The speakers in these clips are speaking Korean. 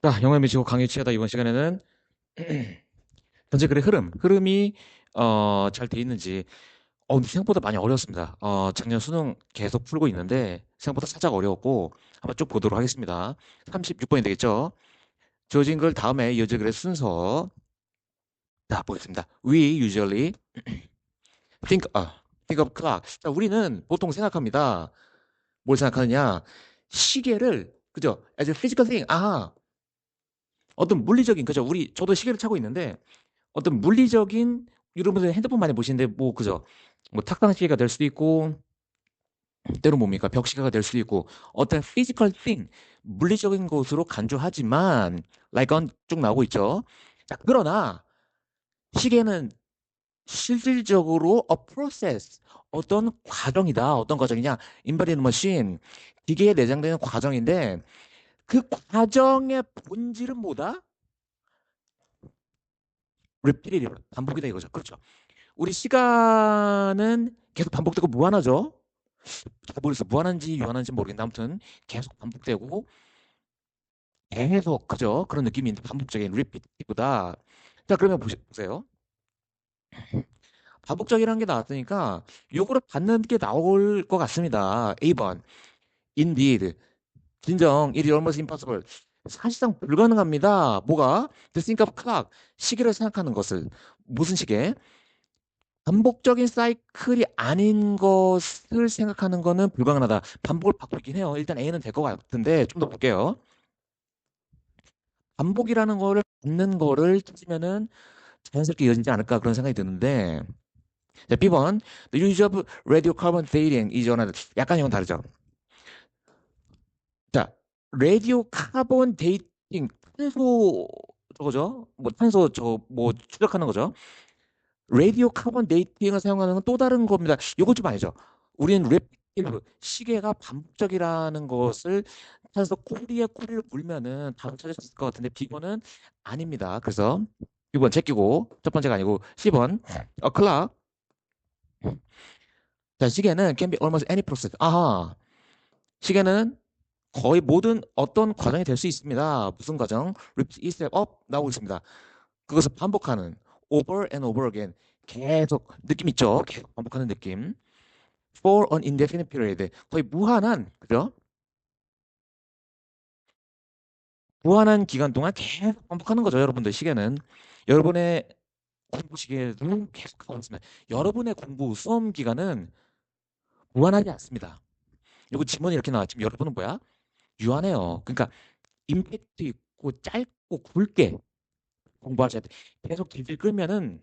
자, 영화에 미치고 강의 취하다 이번 시간에는 전체 글의 흐름이 잘 돼 있는지 근데 생각보다 많이 어려웠습니다. 작년 수능 계속 풀고 있는데 생각보다 살짝 어려웠고 한번 쭉 보도록 하겠습니다. 36번이 되겠죠? 주어진 글 다음에 이어질 글의 순서 자, 보겠습니다. We usually think of clock. 자, 우리는 보통 생각합니다. 뭘 생각하느냐? 시계를 그죠? As a physical thing. 어떤 물리적인 그죠? 저도 시계를 차고 있는데 어떤 물리적인 여러분들 핸드폰 많이 보시는데 뭐 그죠? 뭐 탁상 시계가 될 수도 있고 때로 뭡니까 벽 시계가 될 수도 있고 어떤 physical thing 물리적인 것으로 간주하지만 like on 쭉 나오고 있죠. 자 그러나 시계는 실질적으로 a process 어떤 과정이다. 어떤 과정이냐? embedded machine 기계에 내장되는 과정인데 그 과정의 본질은 뭐다? repetitive 반복이다 이거죠. 그렇죠. 우리 시간은 계속 반복되고 무한하죠. 잘 모르겠어. 무한한지 유한한지 모르겠는데 아무튼 계속 반복되고 계속 그죠? 그런 느낌인데 반복적인 리피티브다. 자 그러면 보세요. 반복적이라는 게 나왔으니까 요거를 받는 게 나올 것 같습니다. A번 Indeed 진정 it is almost impossible 사실상 불가능합니다. 뭐가? To think of clock 시계를 생각하는 것을 무슨 시계? 반복적인 사이클이 아닌 것을 생각하는 거는 불가능하다. 반복을 받고 있긴 해요. 일단 A는 될 것 같은데 좀 더 볼게요. 반복이라는 거를 받는 거를 찾으면은 자연스럽게 이어지지 않을까 그런 생각이 드는데 자, B번 The use of radiocarbon dating is another 약간 이건 다르죠. 자, 라디오 카본 데이팅 탄소 저거죠? 뭐 탄소 저 뭐 추적하는 거죠. 라디오 카본 데이팅을 사용하는 건 또 다른 겁니다. 이거 좀 아니죠. 우리는 랩 시계가 반복적이라는 것을 찾아서 꼬리에 꼬리를 물면은 답을 찾을 수 있을 것 같은데 B번은 아닙니다. 그래서 6번 제끼고 첫 번째가 아니고 10번 클락 자 시계는 can be almost any process 시계는 거의 모든 어떤 과정이 될 수 있습니다. 무슨 과정? repeat each step up 나오고 있습니다. 그것을 반복하는 over and over again 계속 느낌 있죠? 계속 반복하는 느낌. For an indefinite period 거의 무한한 그죠? 무한한 기간 동안 계속 반복하는 거죠, 여러분들 시계는. 여러분의 공부 시계도 계속 하고 있습니다. 여러분의 공부 수험 기간은 무한하지 않습니다. 요거 지문이 이렇게 나와. 지금 여러분은 뭐야? 유한해요. 그러니까 임팩트 있고 짧고 굵게 공부하셔야 돼. 계속 질질 끌면은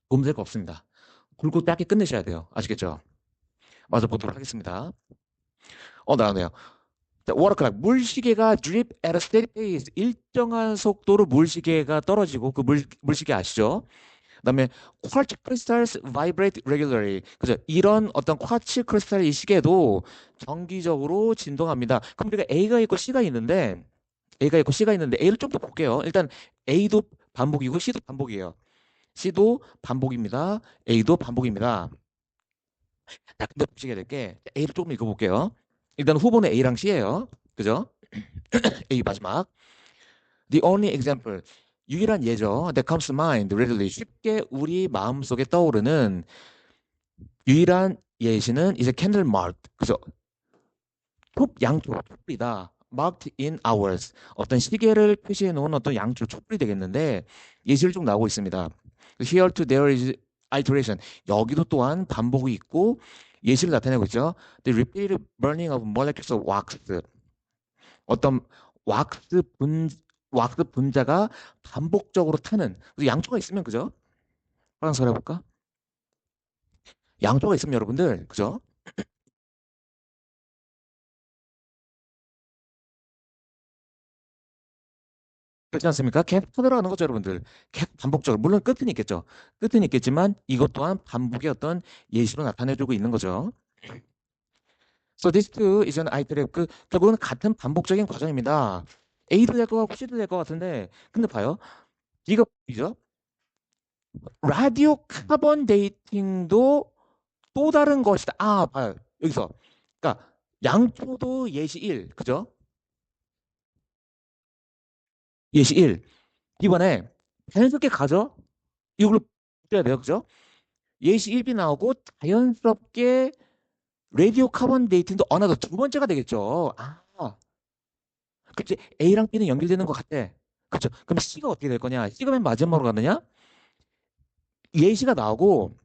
도움될 거 없습니다. 굵고 짧게 끝내셔야 돼요. 아시겠죠? 맞아 보도록 하겠습니다. 나오네요. 자, 워터크락 물시계가 drip at a steady pace 일정한 속도로 물시계가 떨어지고 그 물시계 아시죠? 그다음에 quartz crystals vibrate regularly 그죠? 이런 어떤 쿼츠 크리스탈 이 시계도 정기적으로 진동합니다. 그럼 우리가 A가 있고 C가 있는데 A를 좀 더 볼게요. 일단 A도 반복이고 C도 반복이에요. C도 반복입니다. A도 반복입니다. 자, 근데 보시게 될 게 A를 조금 읽어볼게요. 일단 후보는 A랑 C예요. 그죠? A 마지막. The only example. 유일한 예죠. That comes to mind readily. 쉽게 우리 마음속에 떠오르는 유일한 예시는 이제 candle mark. 그죠? 양쪽 촛불이다. marked in hours. 어떤 시계를 표시해 놓은 어떤 양쪽 촛불이 되겠는데 예시를 좀 나오고 있습니다. Here to there is iteration. 여기도 또한 반복이 있고 예시를 나타내고 있죠. The repeated burning of molecules of wax. 어떤 왁스 분 왁스 분자가 반복적으로 타는 양초가 있으면 그죠? 프랑스어로 해볼까? 양초가 있으면 여러분들 그죠? 그렇지 않습니까? 계속 터들어가는 거죠, 여러분들. 계속 반복적으로. 물론 끝은 있겠죠. 끝은 있겠지만 이것 또한 반복의 어떤 예시로 나타내주고 있는 거죠. So this too is an iterate. 결국은 같은 반복적인 과정입니다. A도 될 것 같고 C도 될 것 같은데 근데 봐요. 이거 이죠? 라디오 카본 데이팅도 또 다른 것이다. 봐요. 여기서. 그러니까 양초도 예시 1. 그죠? 예시 1. 이번에 자연스럽게 가죠? 이걸로 붙여야 돼요. 그죠? 예시 1이 나오고 자연스럽게 라디오 카본 데이팅도 어나더 두 번째가 되겠죠. 아, 그치. A랑 B는 연결되는 것 같아. 그쵸. 그럼 C가 어떻게 될 거냐? C가 맨 마지막으로 가느냐? 예시가 나오고,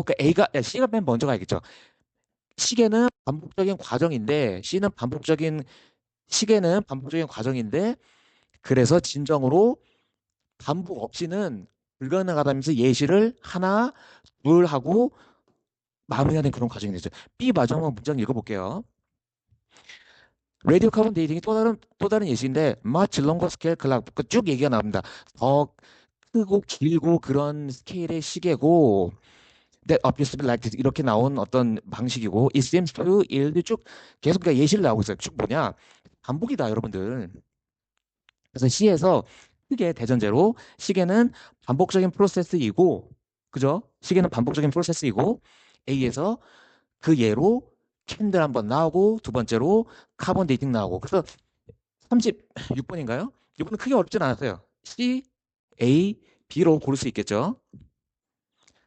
그 C가 맨 먼저 가야겠죠. 시계는 반복적인 과정인데, 시계는 반복적인 과정인데, 그래서 진정으로 반복 없이는 불가능하다면서 예시를 하나, 둘 하고 마무리하는 그런 과정이 되죠. B 마지막 문장 읽어볼게요. 라디오 카본 데이팅이 또 다른 예시인데 much longer scale clock 쭉 얘기가 나옵니다. 더 크고 길고 그런 스케일의 시계고 that appears to be like this 이렇게 나온 어떤 방식이고 it seems to yield 쭉 계속 그러니까 예시를 나오고 있어요. 쭉 뭐냐 반복이다 여러분들. 그래서 C에서 크게 대전제로 시계는 반복적인 프로세스이고 그죠? 시계는 반복적인 프로세스이고 A에서 그 예로 캔들 한번 나오고 두 번째로 카본 데이팅 나오고 그래서 36번인가요? 이번은 크게 어렵진 않았어요. C, A, B로 고를 수 있겠죠.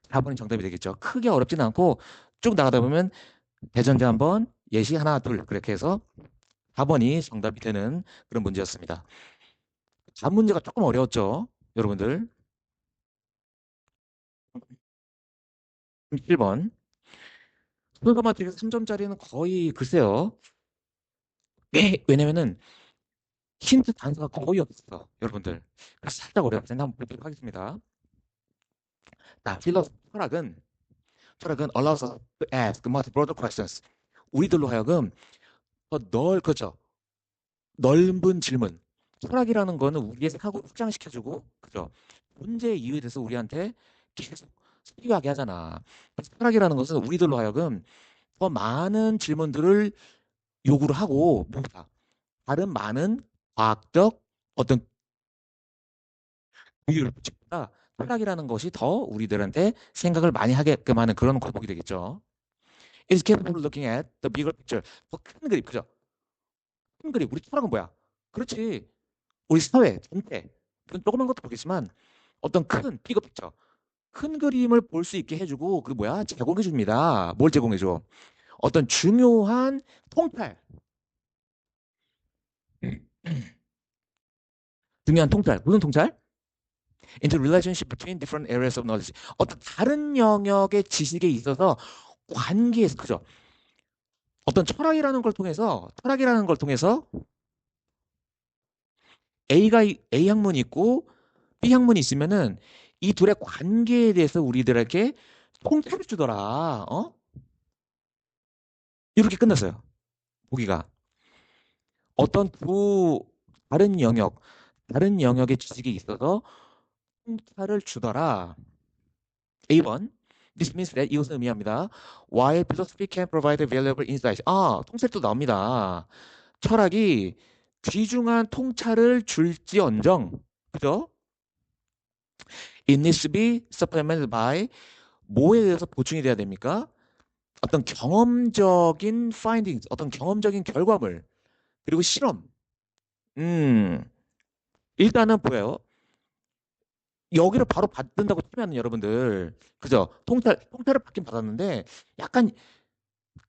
4번이 정답이 되겠죠. 크게 어렵진 않고 쭉 나가다 보면 대전제 한번 예시 하나 둘 그렇게 해서 4번이 정답이 되는 그런 문제였습니다. 다음 문제가 조금 어려웠죠. 여러분들 7번 소가 마트릭스 3점짜리는 거의 글쎄요. 왜냐면은 힌트 단서가 거의 없어 여러분들. 그래서 살짝 어려웠어요. 한번 보도록 하겠습니다. 자, 철학은 allows us to ask much broader questions. 우리들로 하여금 그죠? 넓은 질문. 철학이라는 거는 우리의 사고를 확장시켜주고, 그죠? 문제의 이유에 대해서 우리한테 계속 필요하게 하잖아. 그래서 철학이라는 것은 우리들로 하여금 더 많은 질문들을 요구를 하고, 뭔가 다른 많은 과학적 어떤 이유를 붙이다 철학이라는 것이 더 우리들한테 생각을 많이 하게끔 하는 그런 과목이 되겠죠. It's capable of looking at the bigger picture. 더 큰 그림, 그죠? 큰 그림. 우리 철학은 뭐야? 그렇지. 우리 사회 전체. 그건 조그만 것도 보겠지만 어떤 큰 비거 픽처. 큰 그림을 볼 수 있게 해주고 그 뭐야? 제공해 줍니다. 뭘 제공해 줘? 어떤 중요한 통찰. 중요한 통찰. 무슨 통찰? Into relationship between different areas of knowledge. 어떤 다른 영역의 지식에 있어서 관계에서 그죠? 어떤 철학이라는 걸 통해서 A 학문이 있고 B 학문이 있으면은 이 둘의 관계에 대해서 우리들에게 통찰을 주더라. 어? 이렇게 끝났어요. 보기가. 어떤 다른 영역, 다른 영역의 지식이 있어서 통찰을 주더라. A번. This means that 이것은 의미합니다. While philosophy can provide valuable insights. 아, 통찰도 나옵니다. 철학이 귀중한 통찰을 줄지언정, 그죠? It needs to be supplemented by 뭐에 대해서 보충이 돼야 됩니까? 어떤 경험적인 findings, 어떤 경험적인 결과물, 그리고 실험. 음, 일단은 뭐예요? 여기를 바로 받는다고 치면 여러분들, 그죠? 통찰을 받긴 받았는데, 약간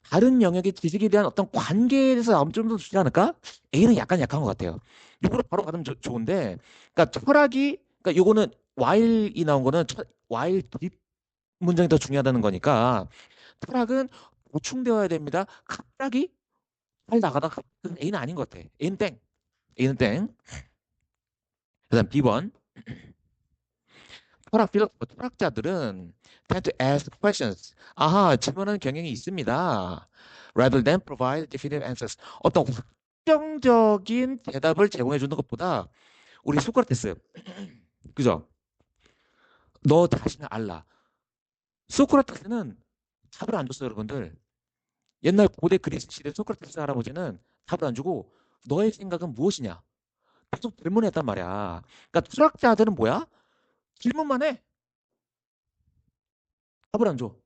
다른 영역의 지식에 대한 어떤 관계에 대해서 나오면 좀 더 좋지 않을까? A는 약간 약한 것 같아요. 이거를 바로 받으면 좋은데, 그러니까 그러니까 요거는 while이 나온 거는 while 뒷 문장이 더 중요하다는 거니까, 철학은 보충되어야 됩니다. 갑자기 잘 나가다 그건 A는 아닌 것 같아. A는 땡. A는 땡. 그다음 B번. 철학자들은 tend to ask questions. 아하, 질문하는 경향이 있습니다. Rather than provide definitive answers. 어떤 확정적인 대답을 제공해 주는 것보다 우리 소크라테스, 그죠? 너 자신을 알라. 소크라테스는 답을 안 줬어요, 여러분들. 옛날 고대 그리스 시대 소크라테스 할아버지는 답을 안 주고 너의 생각은 무엇이냐? 계속 질문했단 말이야. 그러니까 철학자들은 뭐야? 질문만 해. 답을 안 줘.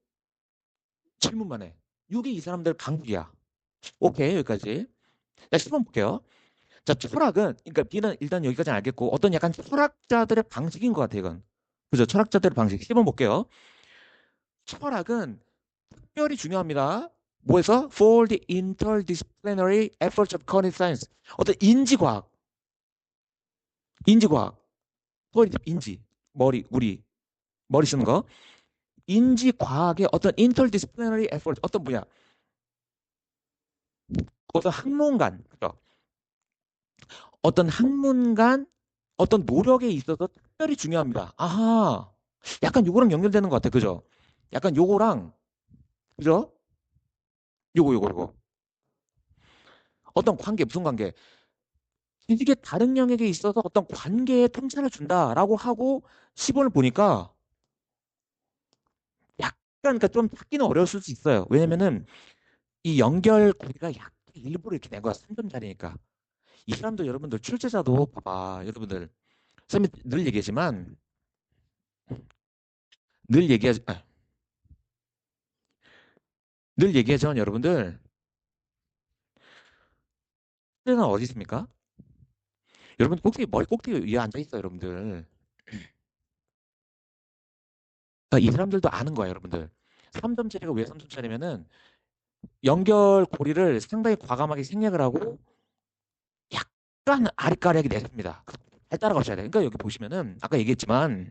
질문만 해. 이게 이 사람들 강국이야. 오케이, 여기까지. 자, 10번 볼게요. 자, 철학은, 그러니까 B는 일단 여기까지는 알겠고, 어떤 약간 철학자들의 방식인 것 같아요, 이건. 그죠? 철학자들의 방식. 10번 볼게요. 철학은 특별히 중요합니다. 뭐에서? For the interdisciplinary efforts of cognitive science. 어떤 인지과학, 인지과학. 인지. 우리, 머리 쓰는 거. 인지과학의 어떤 interdisciplinary effort, 어떤 분야, 어떤 학문간, 그죠? 어떤 학문간, 어떤 노력에 있어서 특별히 중요합니다. 아하. 약간 요거랑 연결되는 것 같아. 그죠? 약간 요거랑, 그죠? 요거. 어떤 관계, 무슨 관계? 이게 다른 영역에 있어서 어떤 관계에 통찰을 준다라고 하고 시본을 보니까 약간, 그러니까 좀 찾기는 어려울 수 있어요. 왜냐면은 이 연결고리가 약간 일부러 이렇게 낸 거야. 3점짜리니까. 이 사람도 여러분들 출제자도 봐봐. 여러분들. 쌤이 늘 얘기하지, 아, 늘 얘기하지만 여러분들, 출제자는 어디 있습니까? 여러분 머리 꼭대기 위에 앉아 있어요, 여러분들. 그러니까 이 사람들도 아는 거야, 여러분들. 3점짜리가 왜 3점짜리면은 연결고리를 상당히 과감하게 생략을 하고 약간 아리까리하게 냈습니다. 잘 따라가셔야 돼. 그러니까 여기 보시면은 아까 얘기했지만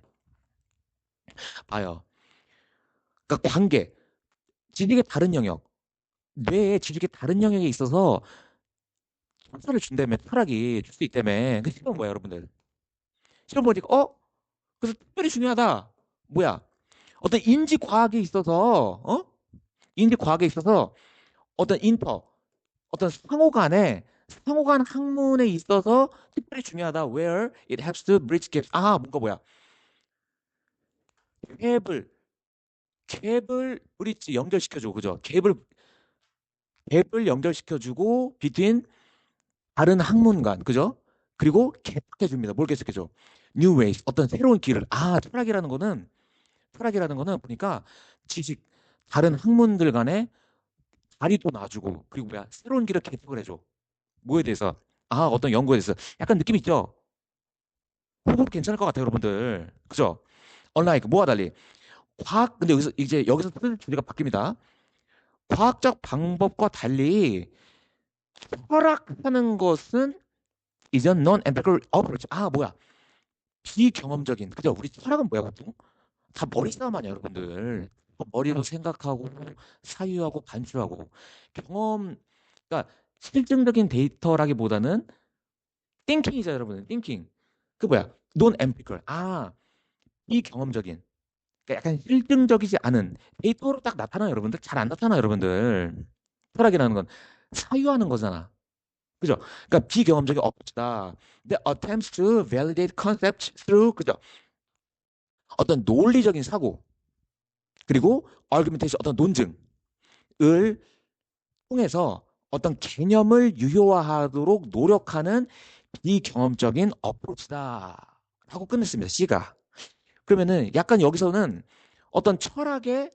봐요. 그러니까 관계, 지식의 다른 영역, 뇌의 지식의 다른 영역에 있어서 평가를 준다며 철학이 줄 수 있다며. 그 시험 뭐야, 여러분들? 시험 보니까 그래서 특별히 중요하다. 뭐야? 어떤 인지 과학에 있어서 인지 과학에 있어서 어떤 어떤 상호간 학문에 있어서 특별히 중요하다. Where it helps to bridge gaps. 아, 뭔가 뭐야? 갭을 갭을 브릿지 연결시켜주고 그죠? 갭을 연결시켜주고 between 다른 학문간 그죠? 그리고 개척해줍니다. 뭘 개척해줘? New ways 어떤 새로운 길을 철학이라는 거는 보니까 지식 다른 학문들 간에 다리도 놔주고 그리고 뭐야 새로운 길을 개척을 해줘. 뭐에 대해서? 아 어떤 연구에 대해서 약간 느낌 있죠? 호흡 괜찮을 것 같아요, 여러분들. 그죠? unlike 뭐와 달리 근데 여기서 주제가 바뀝니다. 과학적 방법과 달리 철학하는 것은 이제 non-empirical approach. 아 뭐야? 비경험적인. 그죠? 우리 철학은 뭐야, 보통? 다 머리 싸움 아니야, 여러분들. 머리로 생각하고 사유하고 반추하고 그러니까 실증적인 데이터라기보다는 띵킹이죠, 여러분. 띵킹. 그 뭐야? 논 엠피컬. 아, 비경험적인. 그러니까 약간 실증적이지 않은 데이터로 딱 나타나요, 여러분들. 잘 안 나타나요, 여러분들. 철학이라는 건 사유하는 거잖아. 그죠? 그러니까 비경험적인 어프로치다. The attempts to validate concepts through 그죠? 어떤 논리적인 사고 그리고 argumentation 어떤 논증을 통해서 어떤 개념을 유효화하도록 노력하는 비경험적인 어프로치다 하고 끝냈습니다. C가. 그러면은 약간 여기서는 어떤 철학의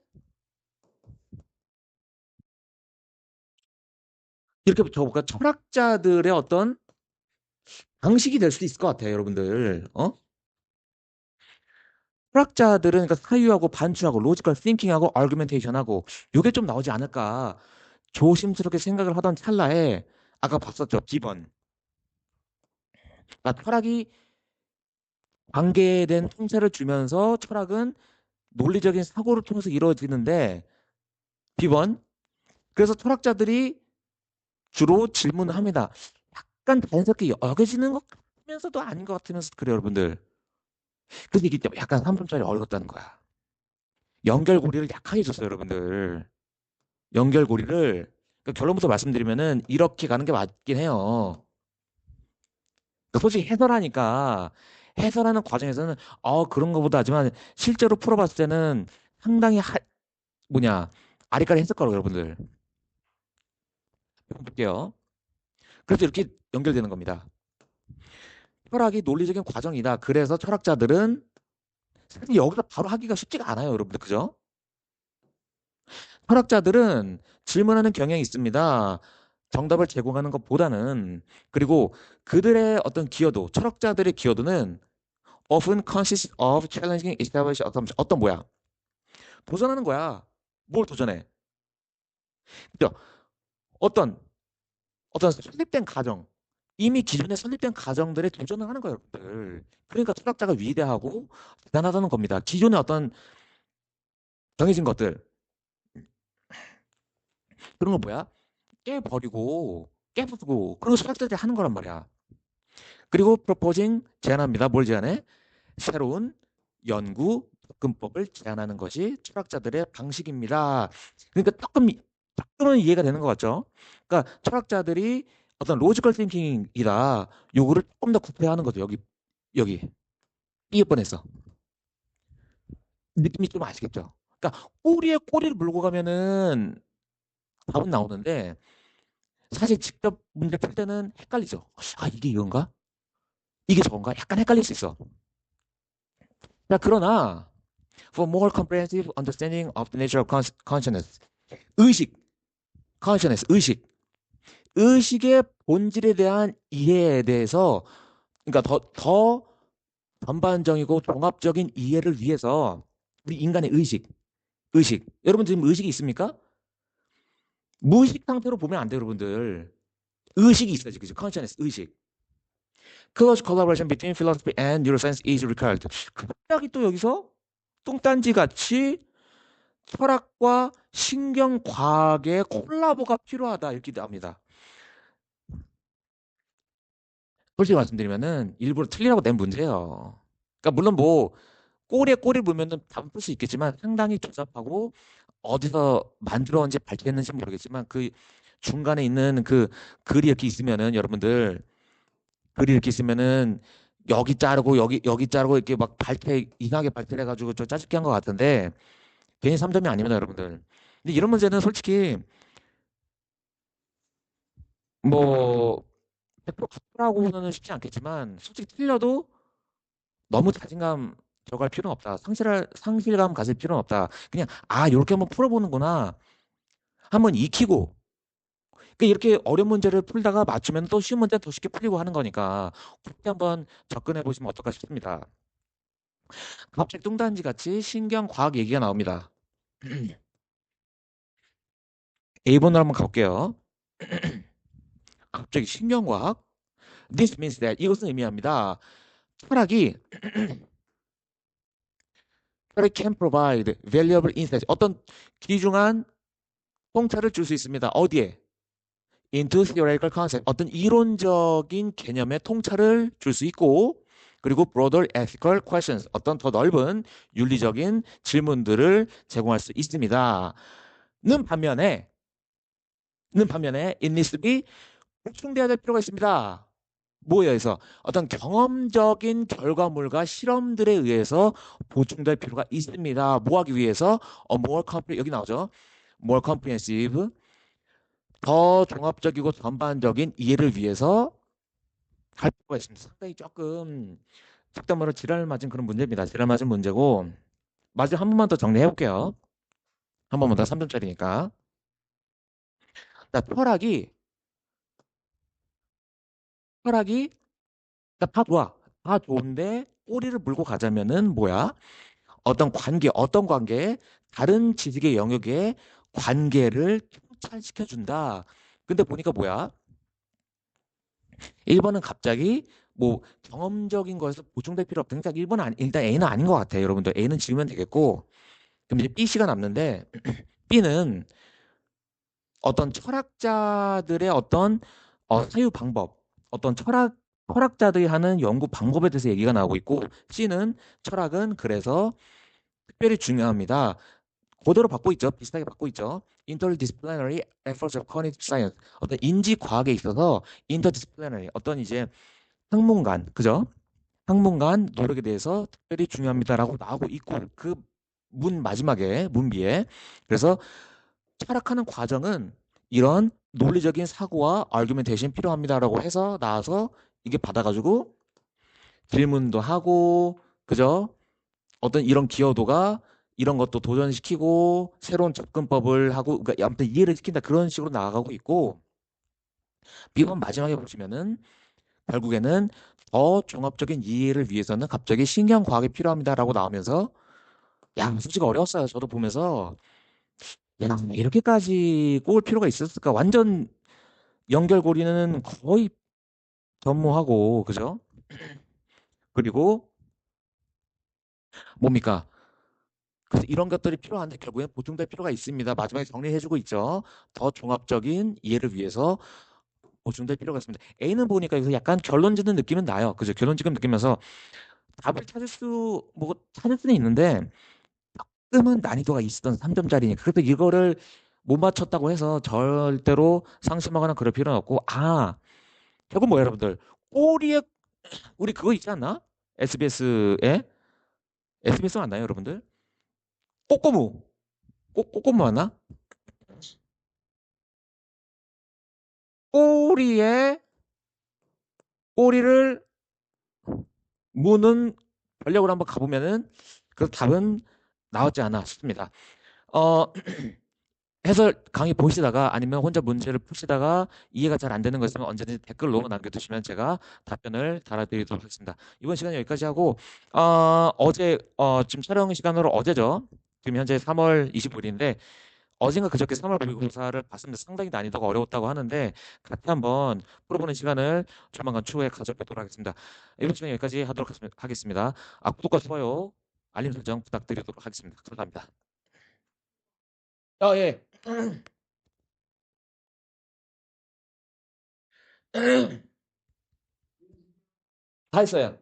이렇게 적어볼까? 철학자들의 어떤 방식이 될 수도 있을 것 같아요, 여러분들. 철학자들은 그러니까 사유하고 반추하고 로지컬 띵킹하고 아규멘테이션하고 요게 좀 나오지 않을까 조심스럽게 생각을 하던 찰나에 아까 봤었죠. 기본. 그러니까 철학이 관계된 통찰을 주면서 철학은 논리적인 사고를 통해서 이루어지는데 비번. 그래서 철학자들이 주로 질문을 합니다. 약간 자연스럽게 여겨지는 것 같으면서도 아닌 것 같으면서 그래요, 여러분들. 그래서 이게 약간 3분짜리 어렵다는 거야. 연결고리를 약하게 줬어요, 여러분들. 연결고리를 그러니까 결론부터 말씀드리면은 이렇게 가는 게 맞긴 해요. 그러니까 솔직히 해설하는 과정에서는 그런 거보다 하지만 실제로 풀어봤을 때는 상당히 뭐냐 아리까리 했을 거라고 여러분들 볼게요. 그래서 이렇게 연결되는 겁니다. 철학이 논리적인 과정이다. 그래서 철학자들은 사실 여기서 바로 하기가 쉽지가 않아요, 여러분들. 그죠? 철학자들은 질문하는 경향이 있습니다. 정답을 제공하는 것보다는 그리고 그들의 어떤 기여도, 철학자들의 기여도는 often consists of challenging established assumptions. 어떤 뭐야? 도전하는 거야. 뭘 도전해? 그죠? 어떤 설립된 가정, 이미 기존에 설립된 가정들에 도전을 하는 거예요, 여러분들. 그러니까 철학자가 위대하고 대단하다는 겁니다. 기존의 어떤 정해진 것들, 그런 거 뭐야? 깨부수고, 그리고 철학자들이 하는 거란 말이야. 그리고 proposing, 제안합니다. 뭘 제안해? 새로운 연구 접근법을 제안하는 것이 철학자들의 방식입니다. 그러니까 조금은 이해가 되는 것 같죠? 그러니까 철학자들이 어떤 로지컬 띵킹이다. 요거를 조금 더 구체화하는 거죠. 여기 삐을 뻔했어. 느낌이 좀 아시겠죠? 그러니까 꼬리에 꼬리를 물고 가면은 답은 나오는데 사실 직접 문제 풀 때는 헷갈리죠. 아, 이게 이건가? 이게 저건가? 약간 헷갈릴 수 있어. 자, 그러나 for more comprehensive understanding of the nature of consciousness, 의식, consciousness, 의식의 본질에 대한 이해에 대해서, 그러니까 더 전반적이고 종합적인 이해를 위해서 우리 인간의 여러분 지금 의식이 있습니까? 무의식 상태로 보면 안 돼요, 여러분들. 의식이 있어야지, 그죠? consciousness, 의식. Close collaboration between philosophy and neuroscience is required. 갑자기 또 여기서 뚱딴지 같이 철학과 신경과학의 콜라보가 필요하다 이렇게 나옵니다. 솔직히 말씀드리면은 일부러 틀리라고 낸 문제예요. 그러니까 물론 뭐 꼬리에 꼬리 물면은 답은 풀 수 있겠지만 상당히 조잡하고 어디서 만들어온지 밝혔는지 모르겠지만 그 중간에 있는 그 글이 이렇게 있으면은 여러분들 글이 이렇게 있으면은 여기 자르고 여기 자르고 이렇게 막 이상하게 발표를 해가지고 좀 짜증게 한 것 같은데 괜히 3점이 아닙니다, 여러분들. 근데 이런 문제는 솔직히 뭐 100% 같더라고는 쉽지 않겠지만 솔직히 틀려도 너무 자신감 들어갈 필요는 없다. 상실감 가질 필요는 없다. 그냥 아 이렇게 한번 풀어보는구나. 한번 익히고 그러니까 이렇게 어려운 문제를 풀다가 맞추면 또 쉬운 문제 더 쉽게 풀리고 하는 거니까 그렇게 한번 접근해 보시면 어떨까 싶습니다. 갑자기 뚱딴지 같이 신경과학 얘기가 나옵니다. A번으로 한번 가볼게요. 갑자기 신경과학? This means that 이것은 의미합니다. 철학이 철학이 can provide valuable insights. 어떤 귀중한 통찰을 줄 수 있습니다. 어디에? Into theoretical concept. 어떤 이론적인 개념의 통찰을 줄 수 있고 그리고 broader ethical questions. 어떤 더 넓은 윤리적인 질문들을 제공할 수 있습니다. 는 반면에 it needs to be 보충돼야 될 필요가 있습니다. 뭐에 의해서? 어떤 경험적인 결과물과 실험들에 의해서 보충될 필요가 있습니다. 뭐 하기 위해서? 여기 나오죠. more comprehensive, 더 종합적이고 전반적인 이해를 위해서 할 필요가 있습니다. 상당히 조금 속담으로 지랄 맞은 그런 문제입니다. 지랄 맞은 문제고 마지막 한 번만 더 정리해 볼게요. 한 번만 더 3점짜리니까. 자, 철학이 그러니까 다 좋아. 다 좋은데 꼬리를 물고 가자면은 뭐야? 어떤 관계, 다른 지식의 영역의 관계를 통찰시켜 준다. 근데 보니까 뭐야? 1번은 갑자기 뭐 경험적인 거에서 보충될 필요 없다. 그러니까 1번은 일단 A는 아닌 것 같아요. 여러분들 A는 지우면 되겠고 그럼 이제 B, C가 남는데 B는 어떤 철학자들의 어떤 사유 방법, 어떤 철학자들이 하는 연구 방법에 대해서 얘기가 나오고 있고 C는 철학은 그래서 특별히 중요합니다. 그대로 받고 있죠. 비슷하게 받고 있죠. Interdisciplinary efforts of cognitive science. 어떤 인지 과학에 있어서 interdisciplinary 어떤 이제 학문간, 그죠? 학문간 노력에 대해서 특별히 중요합니다라고 나오고 있고 그 문 마지막에 문비에 그래서 철학하는 과정은 이런 논리적인 사고와 아규멘테이션이 필요합니다라고 해서 나와서 이게 받아가지고 질문도 하고 그죠? 어떤 이런 기여도가 이런 것도 도전시키고 새로운 접근법을 하고 그러니까 아무튼 이해를 시킨다 그런 식으로 나아가고 있고 B번 마지막에 보시면은 결국에는 더 종합적인 이해를 위해서는 갑자기 신경과학이 필요합니다라고 나오면서 야, 솔직히 어려웠어요. 저도 보면서 야, 이렇게까지 꼽을 필요가 있었을까? 완전 연결고리는 거의 전무하고 그죠? 그리고 뭡니까? 그래서 이런 것들이 필요한데 결국엔 보충될 필요가 있습니다. 마지막에 정리해주고 있죠. 더 종합적인 이해를 위해서 보충될 필요가 있습니다. A는 보니까 여기서 약간 결론 짓는 느낌은 나요. 그죠? 결론 지금 느끼면서 답을 찾을 수는 있는데 조금은 난이도가 있었던 3점짜리니까. 그래도 이거를 못 맞췄다고 해서 절대로 상심하거나 그럴 필요는 없고, 아, 결국 뭐 여러분들, 꼬리에, 우리 그거 있지 않나? SBS에? SBS 맞나요, 여러분들? 꼬꼬무. 꼬꼬무 맞나? 꼬리에, 꼬리를 무는 전략으로 한번 가보면은, 그 답은 나왔지 않아 싶습니다. 어, 해설 강의 보시다가 아니면 혼자 문제를 푸시다가 이해가 잘 안 되는 거 있으면 언제든지 댓글로 남겨두시면 제가 답변을 달아드리도록 하겠습니다. 이번 시간 여기까지 하고 지금 촬영 시간으로 어제죠. 지금 현재 3월 25일인데 어젠가 그저께 3월 모의고사를 봤습니다. 상당히 난이도가 어려웠다고 하는데 같이 한번 풀어보는 시간을 조만간 추후에 가져보도록 하겠습니다. 이번 시간 여기까지 하도록 하겠습니다. 구독과 좋아요, 알림 설정 부탁드리도록 하겠습니다. 감사합니다. 예. 다 했어요.